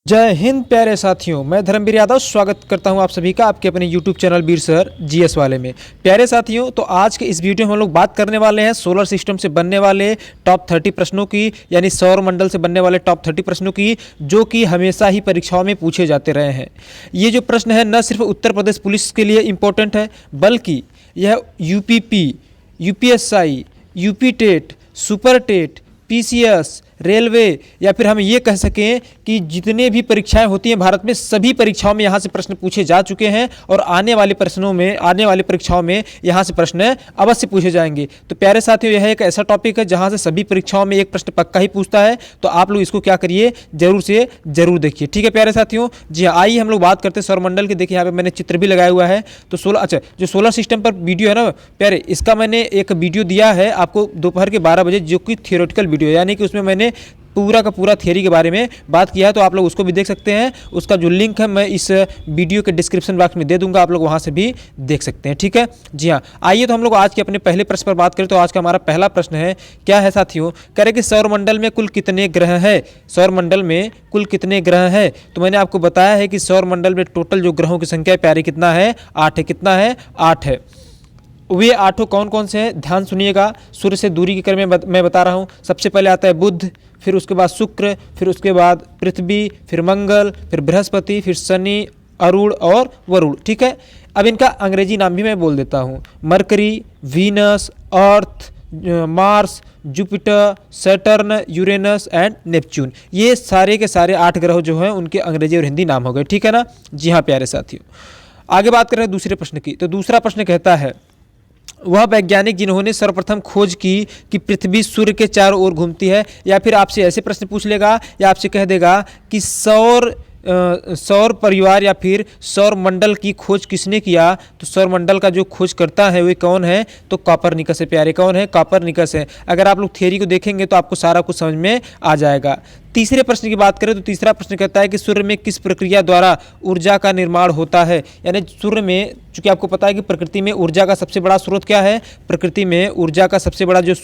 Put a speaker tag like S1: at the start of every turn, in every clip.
S1: जय हिंद प्यारे साथियों, मैं धर्मवीर यादव स्वागत करता हूं आप सभी का आपके अपने YouTube चैनल वीर सर जीएस वाले में। प्यारे साथियों, तो आज के इस वीडियो में हम लोग बात करने वाले हैं सोलर सिस्टम से बनने वाले टॉप 30 प्रश्नों की, यानी सौर मंडल से बनने वाले टॉप 30 प्रश्नों की, जो कि हमेशा ही परीक्षाओं में पूछे जाते रहे हैं। ये जो प्रश्न है न सिर्फ उत्तर प्रदेश पुलिस के लिए इम्पोर्टेंट है, बल्कि यह UPP, UPSI, UP TET, super TET, PCS, railway, या फिर हम ये कह सकें कि जितने भी परीक्षाएं होती हैं भारत में, सभी परीक्षाओं में यहाँ से प्रश्न पूछे जा चुके हैं और आने वाली परीक्षाओं में यहाँ से प्रश्न अवश्य पूछे जाएंगे। तो प्यारे साथियों, यह एक ऐसा टॉपिक है जहाँ से सभी परीक्षाओं में एक प्रश्न पक्का ही पूछता है, तो आप लोग इसको क्या करिए, जरूर से जरूर देखिए। ठीक है प्यारे साथियों, जी हाँ, आइए हम लोग बात करते हैं सौरमंडल की। देखिए यहाँ पे मैंने चित्र भी लगाया हुआ है। तो जो सोलर सिस्टम पर वीडियो है ना प्यारे, इसका मैंने एक वीडियो दिया है आपको दोपहर के 12 बजे, जो कि थियोरेटिकल वीडियो है, यानी कि उसमें मैंने पूरा का पूरा थियरी के बारे में बात किया है। तो आप लोग उसको भी देख सकते हैं। उसका जो लिंक है मैं इस वीडियो के डिस्क्रिप्शन बॉक्स में दे दूंगा, आप लोग वहां से भी देख सकते हैं। ठीक है, जी हाँ, आइए तो हम लोग आज के अपने पहले प्रश्न पर बात करें। तो आज का हमारा पहला प्रश्न है, क्या है साथियों, कह रहे कि सौरमंडल में कुल कितने ग्रह है? सौरमंडल में कुल कितने ग्रह है? तो मैंने आपको बताया है कि सौरमंडल में टोटल जो ग्रहों की संख्या प्यारे कितना है, 8 है। कितना है? 8 है। वे 8 कौन कौन से हैं? ध्यान सुनिएगा, सूर्य से दूरी के क्रम में मैं बता रहा हूँ। सबसे पहले आता है बुध, फिर उसके बाद शुक्र, फिर उसके बाद पृथ्वी, फिर मंगल, फिर बृहस्पति, फिर शनि, अरुण और वरुण। ठीक है, अब इनका अंग्रेजी नाम भी मैं बोल देता हूँ। Mercury, Venus, earth, Mars, Jupiter, Saturn, Uranus and Neptune. ये सारे के सारे 8 ग्रह जो हैं उनके अंग्रेजी और हिंदी नाम हो गए। ठीक है ना, जी हाँ प्यारे साथियों। आगे बात करें दूसरे प्रश्न की। तो दूसरा प्रश्न कहता है, वह वैज्ञानिक जिन्होंने सर्वप्रथम खोज की कि पृथ्वी सूर्य के चारों ओर घूमती है, या फिर आपसे ऐसे प्रश्न पूछ लेगा या आपसे कह देगा कि सौर परिवार या फिर सौर मंडल की खोज किसने किया? तो सौर मंडल का जो खोज करता है वे कौन है? तो कॉपरनिकस है प्यारे। कौन है? कॉपरनिकस है। अगर आप लोग थियरी को देखेंगे तो आपको सारा कुछ समझ में आ जाएगा। तीसरे प्रश्न की बात करें तो तीसरा प्रश्न कहता है कि सूर्य में किस प्रक्रिया द्वारा ऊर्जा का निर्माण होता है? यानी सूर्य में, चूंकि आपको पता है कि प्रकृति में ऊर्जा का सबसे बड़ा स्रोत क्या है? प्रकृति में ऊर्जा का सबसे बड़ा जो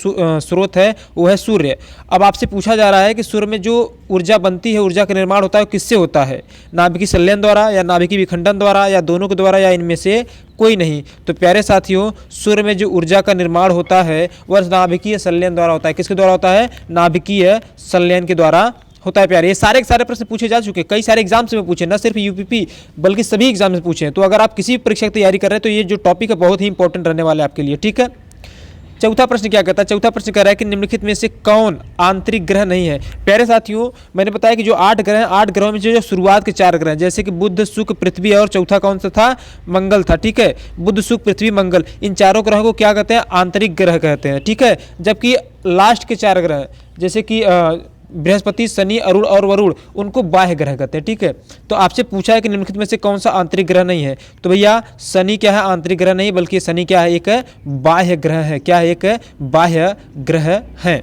S1: स्रोत है वो है सूर्य। अब आपसे पूछा जा रहा है कि सूर्य में जो ऊर्जा बनती है, ऊर्जा का निर्माण होता है, वो किससे होता है? नाभिकीय संलयन द्वारा, या नाभिकीय विखंडन द्वारा, या दोनों के द्वारा, या इनमें से कोई नहीं? तो प्यारे साथियों, सूर्य में जो ऊर्जा का निर्माण होता है वह नाभिकीय संलयन द्वारा होता है। किसके द्वारा होता है? नाभिकीय संलयन के द्वारा होता है प्यारे। ये सारे के सारे प्रश्न पूछे जा चुके हैं, कई सारे एग्जाम से में पूछे, न सिर्फ UPP बल्कि सभी एग्जाम से पूछे हैं। तो अगर आप किसी भी परीक्षा की तैयारी कर रहे हैं तो ये जो टॉपिक है बहुत ही इंपॉर्टेंट रहने वाला है आपके लिए। ठीक है, चौथा प्रश्न क्या कहता है? चौथा प्रश्न कह रहा है कि निम्नलिखित में से कौन आंतरिक ग्रह नहीं है? प्यारे साथियों, मैंने बताया कि जो 8 ग्रह हैं, 8 ग्रहों में जो शुरुआत के 4 ग्रह, जैसे कि बुध, शुक्र, पृथ्वी और चौथा कौन सा था? मंगल था। ठीक है, बुध, शुक्र, पृथ्वी, मंगल, इन चारों ग्रहों को क्या कहते हैं? आंतरिक ग्रह कहते हैं। ठीक है, जबकि लास्ट के 4 ग्रह जैसे कि बृहस्पति, शनि, अरुण और वरुण, उनको बाह्य ग्रह कहते हैं। ठीक है, तो आपसे पूछा है कि निम्नलिखित में से कौन सा आंतरिक ग्रह नहीं है? तो भैया शनि क्या है? आंतरिक ग्रह नहीं, बल्कि शनि क्या है? एक बाह्य ग्रह है। क्या है? एक बाह्य ग्रह है।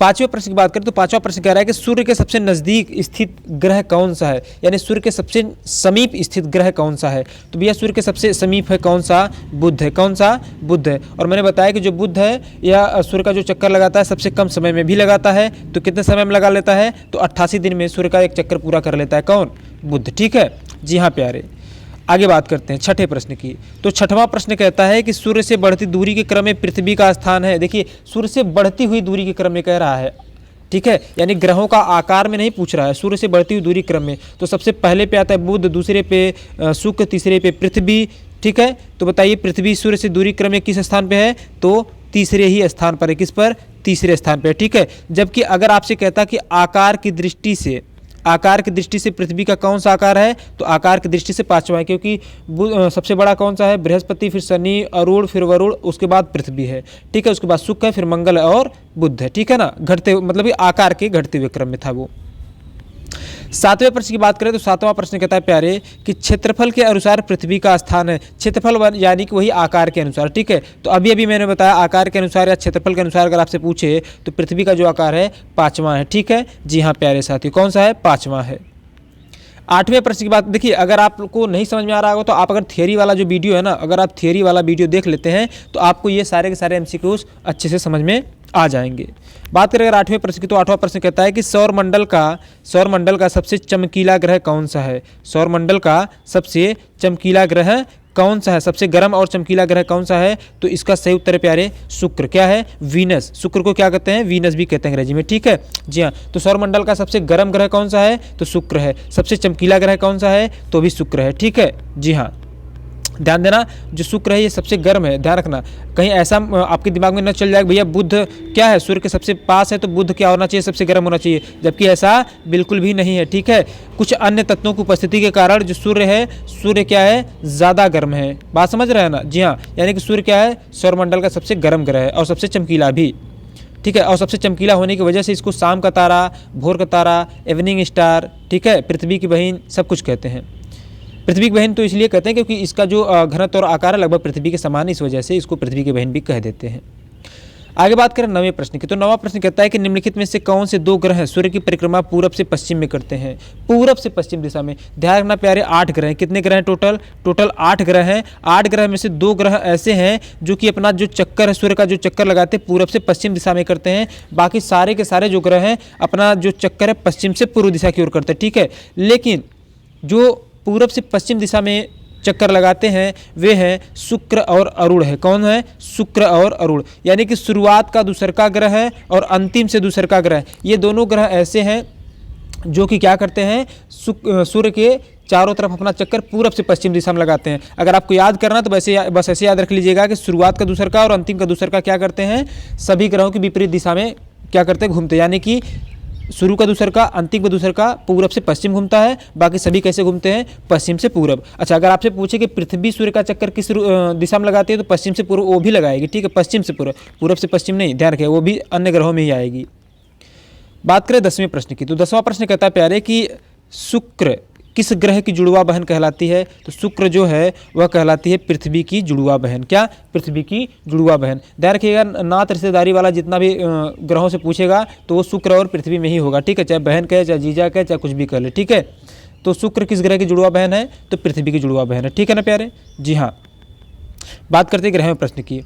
S1: पांचवें प्रश्न की बात करें तो पांचवा प्रश्न कह रहा है कि सूर्य के सबसे नजदीक स्थित ग्रह कौन सा है? यानी सूर्य के सबसे समीप स्थित ग्रह कौन सा है? तो भैया सूर्य के सबसे समीप है कौन सा? बुध है। कौन सा? बुध है। और मैंने बताया कि जो बुध है यह सूर्य का जो चक्कर लगाता है सबसे कम समय में भी लगाता है। तो कितने समय में लगा लेता है? तो 88 दिन में सूर्य का एक चक्कर पूरा कर लेता है। कौन? बुध। ठीक है, जी हाँ प्यारे। आगे बात करते हैं छठे प्रश्न की। तो छठवां प्रश्न कहता है कि सूर्य से बढ़ती दूरी के क्रम में पृथ्वी का स्थान है। देखिए, सूर्य से बढ़ती हुई दूरी के क्रम में कह रहा है। ठीक है, यानी ग्रहों का आकार में नहीं पूछ रहा है, सूर्य से बढ़ती हुई दूरी क्रम में। तो सबसे पहले पे आता है बुध, दूसरे पे शुक्र, तीसरे पे पृथ्वी। ठीक है, तो बताइए पृथ्वी सूर्य से दूरी क्रम में किस स्थान पे है? तो तीसरे ही स्थान पर है। किस पर? तीसरे स्थान पर। ठीक है, जबकि अगर आपसे कहता कि आकार की दृष्टि से पृथ्वी का कौन सा आकार है? तो आकार की दृष्टि से 5वां है, क्योंकि सबसे बड़ा कौन सा है? बृहस्पति, फिर शनि, अरुण, फिर वरुण, उसके बाद पृथ्वी है। ठीक है, उसके बाद शुक्र है, फिर मंगल और बुध है। ठीक है ना, घटते मतलब आकार के घटते हुए क्रम में था वो। सातवें प्रश्न की बात करें तो सातवां प्रश्न कहता है प्यारे कि क्षेत्रफल के अनुसार पृथ्वी का स्थान है। क्षेत्रफल यानी कि वही आकार के अनुसार। ठीक है, तो अभी मैंने बताया आकार के अनुसार या क्षेत्रफल के अनुसार अगर आपसे पूछे तो पृथ्वी का जो आकार है 5वां है। ठीक है, जी हाँ प्यारे साथी, कौन सा है? 5वां है। आठवें प्रश्न की बात देखिए, अगर आपको नहीं समझ में आ रहा होगा तो आप अगर थियरी वाला जो वीडियो है ना, अगर आप थियरी वाला वीडियो देख लेते हैं तो आपको ये सारे के सारे MCQs अच्छे से समझ में आ जाएंगे। बात करें अगर 8वें प्रश्न की, तो 8वां प्रश्न कहता है कि सौरमंडल का सबसे चमकीला ग्रह कौन सा है? सौरमंडल का सबसे चमकीला ग्रह कौन सा है? सबसे गर्म और चमकीला ग्रह कौन सा है? तो इसका सही उत्तर है प्यारे शुक्र। क्या है? वीनस। शुक्र को क्या कहते हैं? वीनस भी कहते हैं अंग्रेजी में, ठीक है जी हाँ। तो सौरमंडल का सबसे गर्म ग्रह कौन सा है? तो शुक्र है। सबसे चमकीला ग्रह कौन सा है? तो भी शुक्र है, ठीक है जी हाँ। ध्यान देना, जो शुक्र है ये सबसे गर्म है, ध्यान रखना। कहीं ऐसा आपके दिमाग में न चल जाए भैया बुध क्या है, सूर्य के सबसे पास है तो बुध क्या होना चाहिए? सबसे गर्म होना चाहिए, जबकि ऐसा बिल्कुल भी नहीं है, ठीक है। कुछ अन्य तत्वों की उपस्थिति के कारण जो सूर्य है, सूर्य क्या है? ज़्यादा गर्म है। बात समझ रहे हैं ना? जी हाँ, यानी कि सूर्य क्या है? सौरमंडल का सबसे गर्म ग्रह है और सबसे चमकीला भी, ठीक है। और सबसे चमकीला होने की वजह से इसको शाम का तारा, भोर का तारा, इवनिंग स्टार, ठीक है, पृथ्वी की बहन, सब कुछ कहते हैं। पृथ्वी की बहन तो इसलिए कहते हैं क्योंकि इसका जो घनत्व और आकार है लगभग पृथ्वी के समान, इस वजह से इसको पृथ्वी की बहन भी कह देते हैं। आगे बात करें 9वें प्रश्न की, तो 9वां प्रश्न कहता है कि निम्नलिखित में से कौन से 2 ग्रह सूर्य की परिक्रमा पूरब से पश्चिम में करते हैं? पूरब से पश्चिम दिशा में। ध्यान रखना प्यारे, 8 ग्रह हैं। कितने ग्रह हैं टोटल? टोटल 8 ग्रह हैं। 8 ग्रह में से 2 ग्रह ऐसे हैं जो कि अपना जो चक्कर है, सूर्य का जो चक्कर लगाते हैं पूरब से पश्चिम दिशा में करते हैं। बाकी सारे के सारे जो ग्रह हैं अपना जो चक्कर है पश्चिम से पूर्व दिशा की ओर करते हैं, ठीक है। लेकिन जो पूरब से पश्चिम दिशा में चक्कर लगाते हैं वे हैं शुक्र और अरुण है। कौन है? शुक्र और अरुण। यानी कि शुरुआत का दूसरा ग्रह है और अंतिम से दूसरा ग्रह, ये दोनों ग्रह ऐसे हैं जो कि क्या करते हैं? सूर्य के चारों तरफ अपना चक्कर पूरब से पश्चिम दिशा में लगाते हैं। अगर आपको याद करना तो बस ऐसे याद रख लीजिएगा कि शुरुआत का दूसरा और अंतिम का दूसरा क्या करते हैं? सभी ग्रहों की विपरीत दिशा में क्या करते हैं? घूमते हैं। यानी कि शुरू का दूसर का, अंतिम का दूसर का पूरब से पश्चिम घूमता है, बाकी सभी कैसे घूमते हैं? पश्चिम से पूरब। अच्छा, अगर आपसे पूछे कि पृथ्वी सूर्य का चक्कर किस दिशा में लगाती है, तो पश्चिम से पूर्व वो भी लगाएगी, ठीक है। पश्चिम से पूर्व, पूरब से पश्चिम नहीं, ध्यान रखें, वो भी अन्य ग्रहों में ही आएगी। बात करें 10वें प्रश्न की, तो 10वां प्रश्न कहता है प्यारे कि शुक्र किस ग्रह की जुड़वा बहन कहलाती है? तो शुक्र जो है वह कहलाती है पृथ्वी की जुड़वा बहन। क्या? पृथ्वी की जुड़वा बहन। ध्यान रखिएगा, नात रिश्तेदारी वाला जितना भी ग्रहों से पूछेगा तो वो शुक्र और पृथ्वी में ही होगा, ठीक है। चाहे बहन कहे, चाहे जीजा कहे, चाहे कुछ भी कर ले, ठीक है। तो शुक्र किस ग्रह की जुड़वा बहन है? तो पृथ्वी की जुड़वा बहन है, ठीक है ना प्यारे जी हाँ। बात करते हैं 11वें प्रश्न की,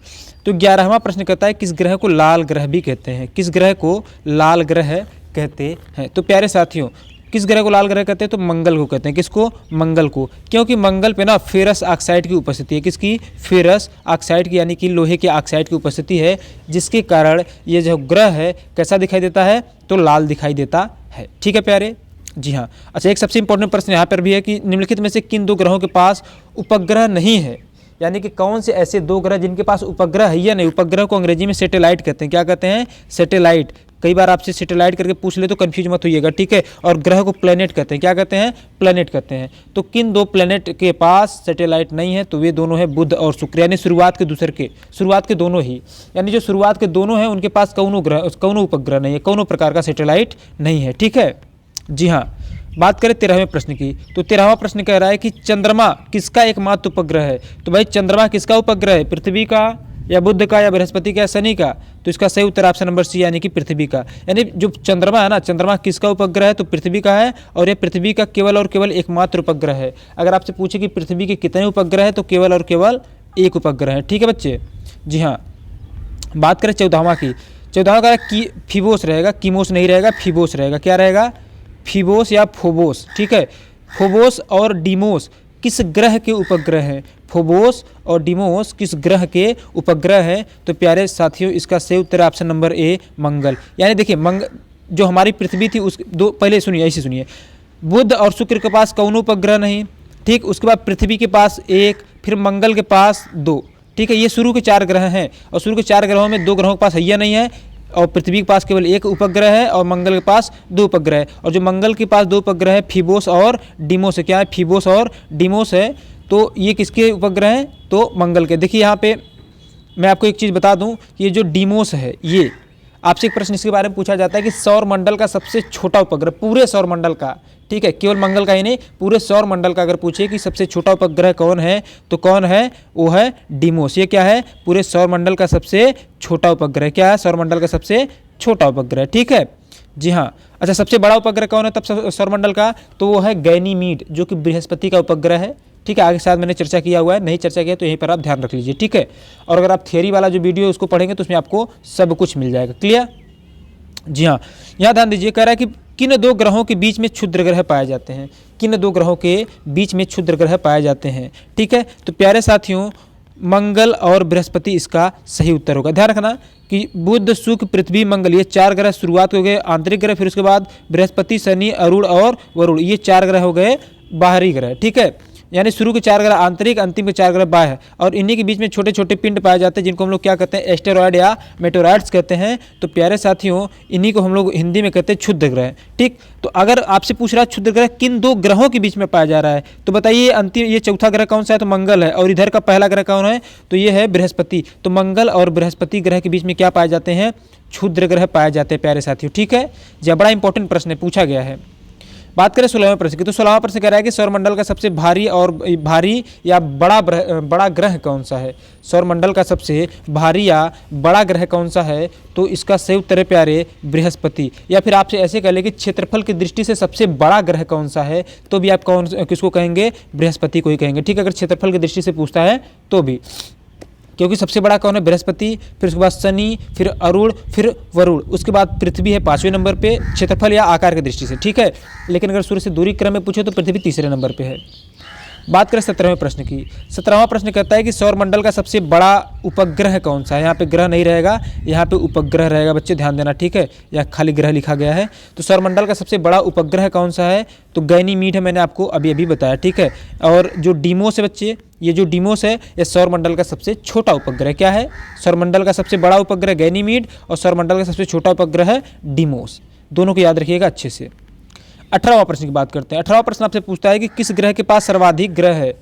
S1: तो 11वां प्रश्न कहता है किस ग्रह को लाल ग्रह भी कहते हैं? किस ग्रह को लाल ग्रह कहते हैं? तो प्यारे साथियों, किस ग्रह को लाल ग्रह कहते हैं? तो मंगल को कहते हैं। किसको? मंगल को। क्योंकि मंगल पे ना फेरस ऑक्साइड की उपस्थिति है। किसकी? फेरस ऑक्साइड की, यानी कि लोहे के ऑक्साइड की उपस्थिति है, जिसके कारण ये जो ग्रह है कैसा दिखाई देता है? तो लाल दिखाई देता है, ठीक है प्यारे जी हाँ। अच्छा, एक सबसे इंपॉर्टेंट प्रश्न यहाँ पर भी है कि निम्नलिखित में से किन 2 ग्रहों के पास उपग्रह नहीं है? यानी कि कौन से ऐसे 2 ग्रह जिनके पास उपग्रह है या नहीं? उपग्रह को अंग्रेजी में सैटेलाइट कहते हैं। क्या कहते हैं? सैटेलाइट। कई बार आपसे सैटेलाइट करके पूछ ले तो कंफ्यूज मत होइएगा, ठीक है। और ग्रह को प्लेनेट कहते हैं। क्या कहते हैं? प्लेनेट कहते हैं। तो किन 2 प्लेनेट के पास सैटेलाइट नहीं है? तो वे दोनों हैं बुध और शुक्र, यानी शुरुआत के दोनों ही, यानी जो शुरुआत के दोनों हैं उनके पास कौनो उपग्रह नहीं है, कौनो प्रकार का सैटेलाइट नहीं है, ठीक है जी हाँ। बात करें 13वें प्रश्न की, तो 13वां प्रश्न कह रहा है कि चंद्रमा किसका एकमात्र उपग्रह है? तो भाई चंद्रमा किसका उपग्रह है? पृथ्वी का या बुध का या बृहस्पति का या शनि का? तो इसका सही उत्तर ऑप्शन नंबर सी, यानी कि पृथ्वी का। यानी जो चंद्रमा है ना, चंद्रमा किसका उपग्रह है? तो पृथ्वी का है, और यह पृथ्वी का केवल और केवल एकमात्र उपग्रह है। अगर आपसे पूछे कि पृथ्वी के कितने उपग्रह है, तो केवल और केवल एक उपग्रह है, ठीक है बच्चे जी हाँ। बात करें 14वां की, 14वां का फीबोस रहेगा, कीमोस नहीं रहेगा, फीबोस रहेगा। क्या रहेगा? फीबोस या फोबोस, ठीक है। फोबोस और डीमोस किस ग्रह के उपग्रह हैं? फोबोस और डीमोस किस ग्रह के उपग्रह हैं? तो प्यारे साथियों, इसका सही उत्तर ऑप्शन नंबर ए, मंगल। यानी देखिए, जो हमारी पृथ्वी थी उस पहले सुनिए, ऐसे सुनिए, बुध और शुक्र के पास कौन उपग्रह नहीं, ठीक। उसके बाद पृथ्वी के पास 1, फिर मंगल के पास 2, ठीक है। ये शुरू के 4 ग्रह हैं, और शुरू के 4 ग्रहों में 2 ग्रहों के पास हैया नहीं है, और पृथ्वी के पास केवल 1 उपग्रह है, और मंगल के पास 2 उपग्रह है। और जो मंगल के पास 2 उपग्रह है, फीबोस और डीमोस है। क्या है? फीबोस और डीमोस है। तो ये किसके उपग्रह हैं? तो मंगल के। देखिए यहाँ पे मैं आपको एक चीज़ बता दूं, ये जो डीमोस है, ये आपसे एक प्रश्न इसके बारे में पूछा जाता है कि सौर मंडल का सबसे छोटा उपग्रह, पूरे सौर मंडल का, ठीक है, केवल मंगल का ही नहीं, पूरे सौर मंडल का अगर पूछे कि सबसे छोटा उपग्रह कौन है, तो कौन है? वो है डीमोस। ये क्या है? पूरे सौर मंडल का सबसे छोटा उपग्रह। क्या है? सौर मंडल का सबसे छोटा उपग्रह, ठीक है जी हाँ। अच्छा, सबसे बड़ा उपग्रह कौन है तब सौर मंडल का? तो वो है गैनीमीड, जो कि बृहस्पति का उपग्रह है, ठीक। ठीक है, आगे शायद मैंने चर्चा किया हुआ है, नहीं चर्चा किया तो यहीं पर आप ध्यान रख लीजिए, ठीक है। और अगर आप थियरी वाला जो वीडियो है उसको पढ़ेंगे तो उसमें आपको सब कुछ मिल जाएगा। क्लियर? जी हाँ, यहाँ ध्यान दीजिए, कह रहा है कि किन दो ग्रहों के बीच में क्षुद्र ग्रह पाए जाते हैं, किन दो ग्रहों के बीच में क्षुद्र ग्रह पाए जाते हैं, ठीक है। तो प्यारे साथियों, मंगल और बृहस्पति इसका सही उत्तर होगा। ध्यान रखना कि बुध, शुक्र, पृथ्वी, मंगल, ये 4 ग्रह शुरुआत हो गए आंतरिक ग्रह, फिर उसके बाद बृहस्पति, शनि, अरुण और वरुण, ये 4 ग्रह हो गए बाहरी ग्रह, ठीक है। यानी शुरू के 4 ग्रह आंतरिक, अंतिम के 4 ग्रह बाह्य, और इन्हीं के बीच में छोटे छोटे पिंड पाए जाते हैं जिनको हम लोग क्या कहते हैं, एस्टेरॉयड या मेटेरॉयड्स कहते हैं। तो प्यारे साथियों, इन्हीं को हम लोग हिंदी में कहते हैं क्षुद्र ग्रह, ठीक। तो अगर आपसे पूछ रहा है क्षुद्र ग्रह किन दो ग्रहों के बीच में पाया जा रहा है, तो बताइए अंतिम ये चौथा ग्रह कौन सा है, तो मंगल है, और इधर का पहला ग्रह कौन है, तो ये है बृहस्पति। तो मंगल और बृहस्पति ग्रह के बीच में क्या पाए जाते हैं, क्षुद्र ग्रह पाए जाते हैं प्यारे साथियों, ठीक है। यह बड़ा इंपॉर्टेंट प्रश्न है, पूछा गया है। बात करें 16वें प्रश्न की, तो 16वां प्रश्न कह रहा है कि सौरमंडल का सबसे भारी या बड़ा ग्रह कौन सा है। सौरमंडल का सबसे भारी या बड़ा ग्रह कौन सा है, तो इसका सही उत्तर है प्यारे बृहस्पति। या फिर आपसे ऐसे कह ले कि क्षेत्रफल की दृष्टि से सबसे बड़ा ग्रह कौन सा है, तो भी आप किसको कहेंगे, बृहस्पति को ही कहेंगे, ठीक है। अगर क्षेत्रफल की दृष्टि से पूछता है तो भी, क्योंकि सबसे बड़ा कौन है, बृहस्पति, फिर उसके बाद शनि, फिर अरुण, फिर वरुण, उसके बाद पृथ्वी है 5वें नंबर पे क्षेत्रफल या आकार की दृष्टि से, ठीक है। लेकिन अगर सूर्य से दूरी क्रम में पूछे तो पृथ्वी तीसरे नंबर पे है। बात करें 17वें प्रश्न की, 17वां प्रश्न कहता है कि सौरमंडल का सबसे बड़ा उपग्रह कौन सा है। यहाँ पे ग्रह नहीं रहेगा, यहाँ पे उपग्रह रहेगा, बच्चे ध्यान देना, ठीक है। या खाली ग्रह लिखा गया है। तो सौरमंडल का सबसे बड़ा उपग्रह कौन सा है, तो गैनीमीड है, मैंने आपको अभी अभी बताया, ठीक है। और जो डीमोस है बच्चे, ये जो डीमोस है ये सौरमंडल का सबसे छोटा उपग्रह क्या है, सौरमंडल का सबसे बड़ा उपग्रह गैनीमीड और सौरमंडल का सबसे छोटा उपग्रह है डीमोस। दोनों को याद रखिएगा अच्छे से। 18वां प्रश्न की बात करते हैं। 18वां प्रश्न आपसे पूछता है कि किस ग्रह के पास सर्वाधिक ग्रह है,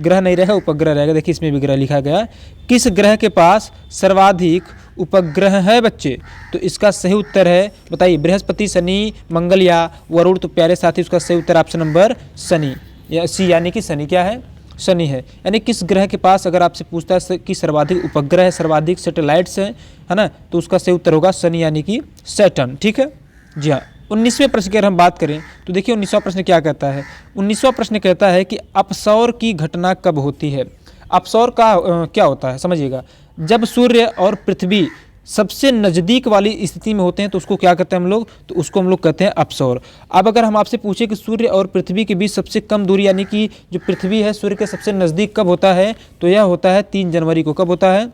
S1: ग्रह नहीं रहेगा उपग्रह रहेगा, देखिए इसमें भी ग्रह लिखा गया, किस ग्रह के पास सर्वाधिक उपग्रह है बच्चे, तो इसका सही उत्तर है, बताइए, बृहस्पति, शनि, मंगल या वरुण। तो प्यारे साथी उसका सही उत्तर ऑप्शन नंबर शनि या सी, यानी कि शनि क्या है, शनि है। यानी किस ग्रह के पास अगर आपसे पूछता है कि सर्वाधिक उपग्रह है, सर्वाधिक सैटेलाइट्स है ना, तो उसका सही उत्तर होगा शनि यानी कि सैटर्न, ठीक है। जी हाँ। 19वें प्रश्न की अगर हम बात करें तो देखिए 19वां प्रश्न क्या कहता है। 19वां प्रश्न कहता है कि अपसौर की घटना कब होती है। अपसौर का क्या होता है समझिएगा, जब सूर्य और पृथ्वी सबसे नज़दीक वाली स्थिति में होते हैं तो उसको क्या कहते हैं हम लोग, तो उसको हम लोग कहते हैं अपसौर। अब अगर हम आपसे पूछे कि सूर्य और पृथ्वी के बीच सबसे कम दूरी यानी कि जो पृथ्वी है सूर्य के सबसे नज़दीक कब होता है, तो यह होता है 3 जनवरी को। कब होता है,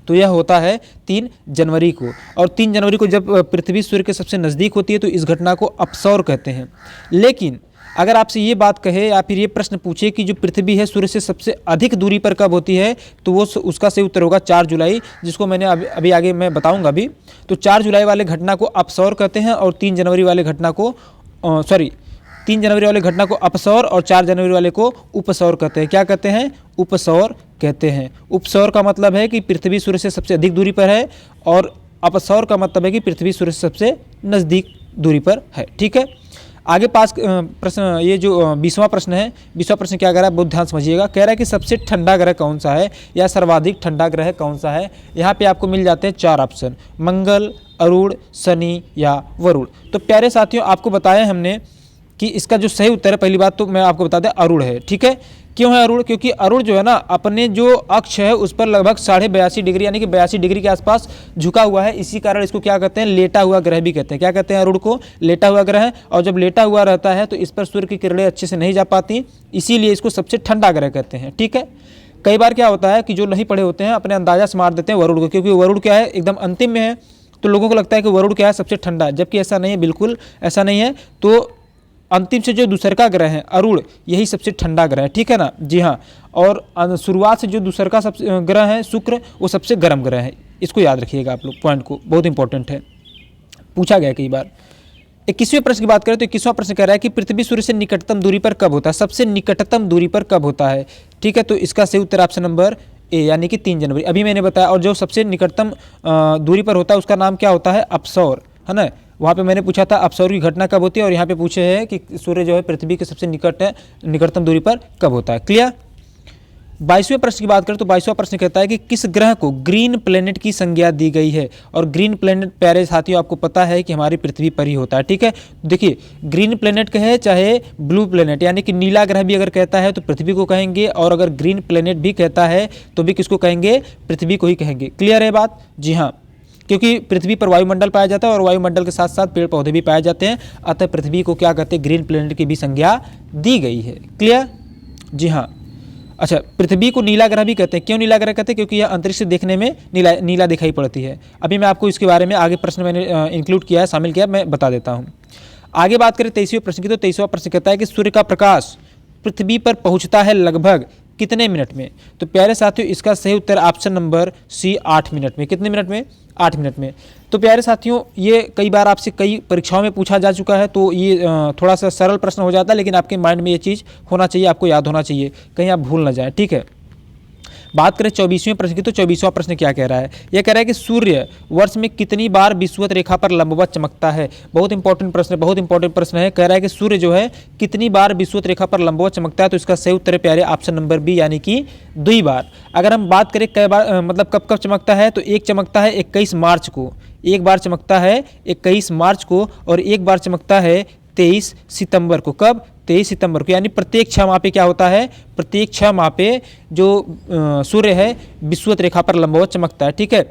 S1: तो यह होता है 3 जनवरी को। और 3 जनवरी को जब पृथ्वी सूर्य के सबसे नज़दीक होती है तो इस घटना को अपसौर कहते हैं। लेकिन अगर आपसे ये बात कहे या फिर ये प्रश्न पूछे कि जो पृथ्वी है सूर्य से सबसे अधिक दूरी पर कब होती है, तो वो उसका सही उत्तर होगा 4 जुलाई, जिसको मैंने अभी आगे मैं बताऊंगा अभी। तो 4 जुलाई वाले घटना को अपसौर कहते हैं और 3 जनवरी वाले घटना को 3 जनवरी वाले घटना को अपसौर और 4 जनवरी वाले को उपसौर कहते हैं। क्या कहते हैं, उपसौर कहते हैं। उपसौर का मतलब है कि पृथ्वी सूर्य से सबसे अधिक दूरी पर है और अपसौर का मतलब है कि पृथ्वी सूर्य से सबसे नज़दीक दूरी पर है, ठीक है। आगे पास प्रश्न, ये जो 20वां प्रश्न है, 20वां प्रश्न क्या कह रहा है, बहुत ध्यान समझिएगा। कह रहा है कि सबसे ठंडा ग्रह कौन सा है या सर्वाधिक ठंडा ग्रह कौन सा है। यहाँ पे आपको मिल जाते हैं 4 ऑप्शन, मंगल, अरुण, शनि या वरुण। तो प्यारे साथियों आपको बताया हमने कि इसका जो सही उत्तर है, पहली बात तो मैं आपको बता दें अरुण है, ठीक है। क्यों है अरुण, क्योंकि अरुण जो है ना अपने जो अक्ष है उस पर लगभग 82.5 डिग्री यानी कि 82 डिग्री के आसपास झुका हुआ है। इसी कारण इसको क्या कहते हैं, लेटा हुआ ग्रह भी कहते हैं। क्या कहते हैं, अरुण को लेटा हुआ ग्रह। और जब लेटा हुआ रहता है तो इस पर सूर्य की किरणें अच्छे से नहीं जा पाती, इसीलिए इसको सबसे ठंडा ग्रह कहते हैं, ठीक है। कई बार क्या होता है कि जो नहीं पढ़े होते हैं अपने अंदाजा से मार देते हैं वरुण को, क्योंकि वरुण क्या है एकदम अंतिम में है, तो लोगों को लगता है कि वरुण क्या है सबसे ठंडा, जबकि ऐसा नहीं है, बिल्कुल ऐसा नहीं है। तो अंतिम से जो दूसरा ग्रह है अरुण, यही सबसे ठंडा ग्रह है, ठीक है ना। जी हाँ। और शुरुआत से जो दूसरा सबसे ग्रह है शुक्र, वो सबसे गर्म ग्रह है। इसको याद रखिएगा आप लोग, पॉइंट को, बहुत इंपॉर्टेंट है, पूछा गया कई बार। 21वें प्रश्न की बात करें तो 21वां प्रश्न कह रहा है कि पृथ्वी सूर्य से निकटतम दूरी पर कब होता है, सबसे निकटतम दूरी पर कब होता है, ठीक है। तो इसका सही उत्तर ऑप्शन नंबर ए यानी कि 3 जनवरी, अभी मैंने बताया। और जो सबसे निकटतम दूरी पर होता है उसका नाम क्या होता है, अपसौर, है ना। वहाँ पे मैंने पूछा था अपसौर की घटना कब होती है, और यहाँ पे पूछे हैं कि सूर्य जो है पृथ्वी के सबसे निकटतम दूरी पर कब होता है। क्लियर। 22वें प्रश्न की बात करें तो 22वां प्रश्न कहता है कि किस ग्रह को ग्रीन प्लेनेट की संज्ञा दी गई है। और ग्रीन प्लेनेट प्यारे साथियों आपको पता है कि हमारी पृथ्वी पर ही होता है। ठीक है, देखिए ग्रीन प्लेनेट कहे चाहे ब्लू प्लेनेट यानी कि नीला ग्रह भी अगर कहता है तो पृथ्वी को कहेंगे, और अगर ग्रीन प्लेनेट भी कहता है तो भी किसको कहेंगे, पृथ्वी को ही कहेंगे। क्लियर है बात? जी हाँ, क्योंकि पृथ्वी पर वायुमंडल पाया जाता है और वायुमंडल के साथ साथ पेड़ पौधे भी पाए जाते हैं, अतः पृथ्वी को क्या कहते हैं, ग्रीन प्लेनेट की भी संज्ञा दी गई है। क्लियर? जी हाँ। अच्छा, पृथ्वी को नीला ग्रह भी कहते हैं। क्यों नीला ग्रह कहते हैं? क्योंकि यह अंतरिक्ष से देखने में नीला दिखाई पड़ती है। अभी मैं आपको इसके बारे में आगे प्रश्न मैंने इंक्लूड किया है, शामिल किया है, मैं बता देता हूँ। आगे बात करें 23वें प्रश्न की, तो 23वां प्रश्न कहता है कि सूर्य का प्रकाश पृथ्वी पर पहुँचता है लगभग कितने मिनट में। तो प्यारे साथियों इसका सही उत्तर ऑप्शन नंबर सी 8 मिनट में। कितने मिनट में? 8 मिनट में। तो प्यारे साथियों ये कई बार आपसे कई परीक्षाओं में पूछा जा चुका है, तो ये थोड़ा सा सरल प्रश्न हो जाता है, लेकिन आपके माइंड में ये चीज़ होना चाहिए, आपको याद होना चाहिए, कहीं आप भूल ना जाए। ठीक है, बात करें 24वें प्रश्न की, तो 24वां प्रश्न क्या कह रहा है, यह कह रहा है कि सूर्य वर्ष में कितनी बार विषुवत रेखा पर लंबवत चमकता है। बहुत इंपॉर्टेंट प्रश्न, बहुत इंपॉर्टेंट प्रश्न है। कह रहा है कि सूर्य जो है कितनी बार विषुवत रेखा पर लंबवत चमकता है। तो इसका सही उत्तर है प्यारे ऑप्शन नंबर बी यानी कि 2 बार। अगर हम बात करें कै बार मतलब कब कब चमकता है, तो एक चमकता है 21 मार्च को, एक बार चमकता है 21 मार्च को, और एक बार चमकता है 23 सितंबर को। कब? 23 सितंबर को। यानी प्रत्येक 6 माह पे क्या होता है, प्रत्येक 6 माह पे जो सूर्य है विषुवत रेखा पर लंबवत चमकता है। ठीक है,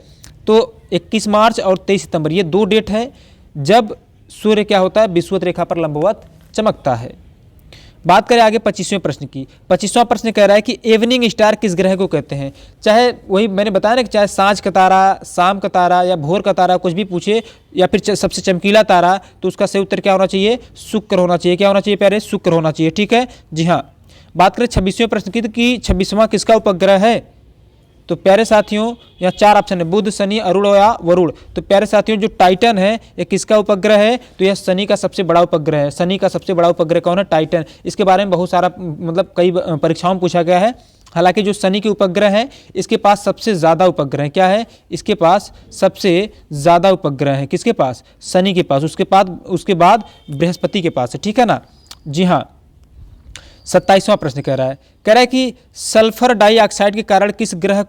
S1: तो 21 मार्च और 23 सितंबर ये 2 डेट है जब सूर्य क्या होता है, विषुवत रेखा पर लंबवत चमकता है। बात करें आगे 25वें प्रश्न की। 25वां प्रश्न कह रहा है कि इवनिंग स्टार किस ग्रह को कहते हैं। चाहे वही मैंने बताया ना कि चाहे सांझ का तारा, शाम का तारा या भोर का तारा कुछ भी पूछे, या फिर सबसे चमकीला तारा, तो उसका सही उत्तर क्या होना चाहिए, शुक्र होना चाहिए। क्या होना चाहिए प्यारे? शुक्र होना चाहिए। ठीक है, जी हाँ। बात करें 26वें प्रश्न की, तो कि 26वां किसका उपग्रह है। तो प्यारे साथियों यहाँ 4 ऑप्शन है, बुध, शनि, अरुण या वरुण। तो प्यारे साथियों जो टाइटन है ये किसका उपग्रह है, तो यह शनि का सबसे बड़ा उपग्रह है। शनि का सबसे बड़ा उपग्रह कौन है? टाइटन। इसके बारे में बहुत सारा मतलब कई परीक्षाओं में पूछा गया है। हालांकि जो शनि के उपग्रह है इसके पास सबसे ज़्यादा उपग्रह है। क्या है? इसके पास सबसे ज़्यादा उपग्रह है। किसके पास? शनि के पास। उसके बाद बृहस्पति के पास है। ठीक है ना? जी हाँ। 27वां प्रश्न कह रहा है कि सल्फर डाइऑक्साइड के कारण किस ग्रह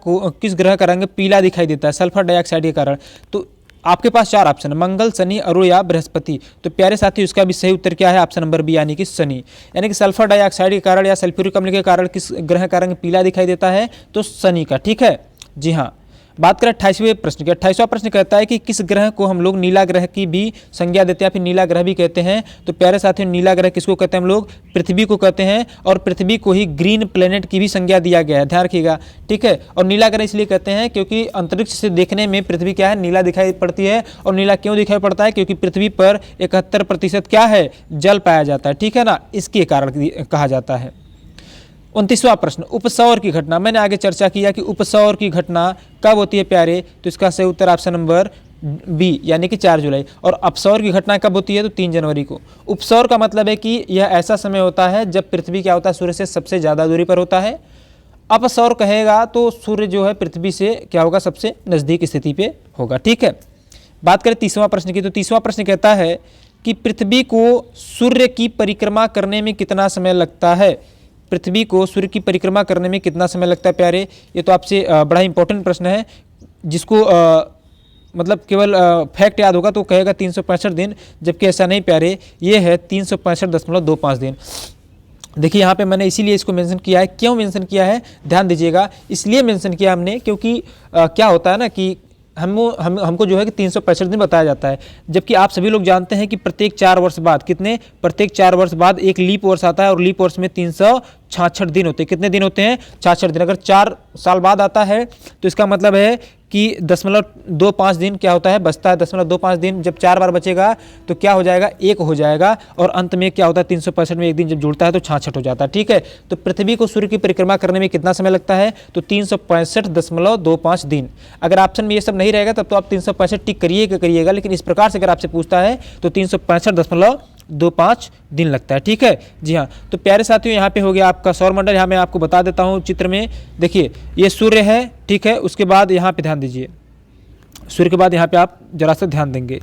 S1: का रंग पीला दिखाई देता है। सल्फर डाइऑक्साइड के कारण तो आपके पास 4 ऑप्शन है, मंगल, शनि, अरुण या बृहस्पति। तो प्यारे साथी इसका भी सही उत्तर क्या है, ऑप्शन नंबर बी यानी कि शनि। यानी कि सल्फर डाइऑक्साइड के कारण या सल्फ्यूरिक अम्ल के कारण किस ग्रह का रंग पीला दिखाई देता है, तो शनि का। ठीक है, जी हाँ। बात करें 28वें प्रश्न की। 28वां प्रश्न कहता है कि किस ग्रह को हम लोग नीला ग्रह की भी संज्ञा देते हैं, फिर नीला ग्रह भी कहते हैं। तो प्यारे साथियों नीला ग्रह किसको कहते हैं हम लोग? पृथ्वी को कहते हैं, और पृथ्वी को ही ग्रीन प्लेनेट की भी संज्ञा दिया गया है, ध्यान रखिएगा। ठीक है, और नीला ग्रह इसलिए कहते हैं क्योंकि अंतरिक्ष से देखने में पृथ्वी क्या है, नीला दिखाई पड़ती है। और नीला क्यों दिखाई पड़ता है? क्योंकि पृथ्वी पर 71% क्या है, जल पाया जाता है। ठीक है ना, इसके कारण कहा जाता है। 29वां प्रश्न, उपसौर की घटना। मैंने आगे चर्चा किया कि उपसौर की घटना कब होती है प्यारे, तो इसका सही उत्तर ऑप्शन नंबर बी यानी कि 4 जुलाई। और अपसौर की घटना कब होती है, तो 3 जनवरी को। उपसौर का मतलब है कि यह ऐसा समय होता है जब पृथ्वी क्या होता है, सूर्य से सबसे ज़्यादा दूरी पर होता है। अपसौर कहेगा तो सूर्य जो है पृथ्वी से क्या होगा, सबसे नज़दीक स्थिति पे होगा। ठीक है, बात करें 30वां प्रश्न की। तो 30वां प्रश्न कहता है कि पृथ्वी को सूर्य की परिक्रमा करने में कितना समय लगता है। पृथ्वी को सूर्य की परिक्रमा करने में कितना समय लगता है प्यारे, ये तो आपसे बड़ा इंपॉर्टेंट प्रश्न है। जिसको मतलब केवल फैक्ट याद होगा तो कहेगा 365 दिन, जबकि ऐसा नहीं प्यारे, ये है 365.25 दिन। देखिए यहाँ पे मैंने इसीलिए इसको मेंशन किया है। क्यों मेंशन किया है, ध्यान दीजिएगा। इसलिए मेंशन किया हमने क्योंकि क्या होता है ना कि हमको जो है कि 365 दिन बताया जाता है, जबकि आप सभी लोग जानते हैं कि प्रत्येक 4 वर्ष बाद प्रत्येक 4 वर्ष बाद एक लीप वर्ष आता है, और लीप वर्ष में 366 दिन होते हैं। कितने दिन होते हैं? 66 दिन। अगर 4 साल बाद आता है तो इसका मतलब है कि 0.25 दिन क्या होता है, बचता है। 0.25 दिन जब 4 बार बचेगा तो क्या हो जाएगा, 1 हो जाएगा, और अंत में क्या होता है, 365 में एक दिन जब जुड़ता है तो 66 हो जाता है। ठीक है, तो पृथ्वी को सूर्य की परिक्रमा करने में कितना समय लगता है, तो 365.25 दिन। अगर ऑप्शन में ये सब नहीं रहेगा तब तो आप 365 टिक करिएगा, लेकिन इस प्रकार से अगर आपसे पूछता है तो 365.25 दिन लगता है। ठीक है, जी हाँ। तो प्यारे साथियों यहाँ पे हो गया आपका सौरमंडल। यहाँ मैं आपको बता देता हूँ चित्र में। देखिए ये सूर्य है, ठीक है। उसके बाद यहाँ पे ध्यान दीजिए, सूर्य के बाद यहाँ पे आप जरा सा ध्यान देंगे।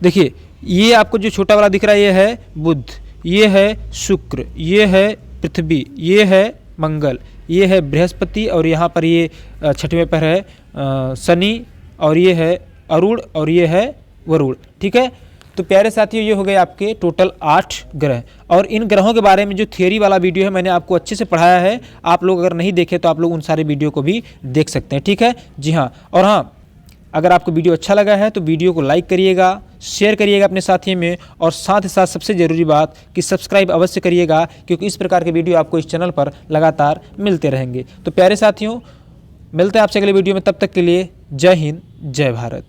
S1: देखिए ये आपको जो छोटा वाला दिख रहा है ये है बुध, ये है शुक्र, ये है पृथ्वी, ये है मंगल, ये है बृहस्पति और यहाँ पर ये छठवें पर है शनि और ये है अरुण और ये है वरुण। ठीक है, तो प्यारे साथियों ये हो गए आपके टोटल 8 ग्रह। और इन ग्रहों के बारे में जो थियोरी वाला वीडियो है मैंने आपको अच्छे से पढ़ाया है, आप लोग अगर नहीं देखे तो आप लोग उन सारे वीडियो को भी देख सकते हैं। ठीक है जी हाँ, और हाँ, अगर आपको वीडियो अच्छा लगा है तो वीडियो को लाइक करिएगा, शेयर करिएगा अपने साथियों में, और साथ ही साथ सबसे ज़रूरी बात कि सब्सक्राइब अवश्य करिएगा, क्योंकि इस प्रकार के वीडियो आपको इस चैनल पर लगातार मिलते रहेंगे। तो प्यारे साथियों, मिलते हैं आपसे अगले वीडियो में, तब तक के लिए जय हिंद, जय भारत।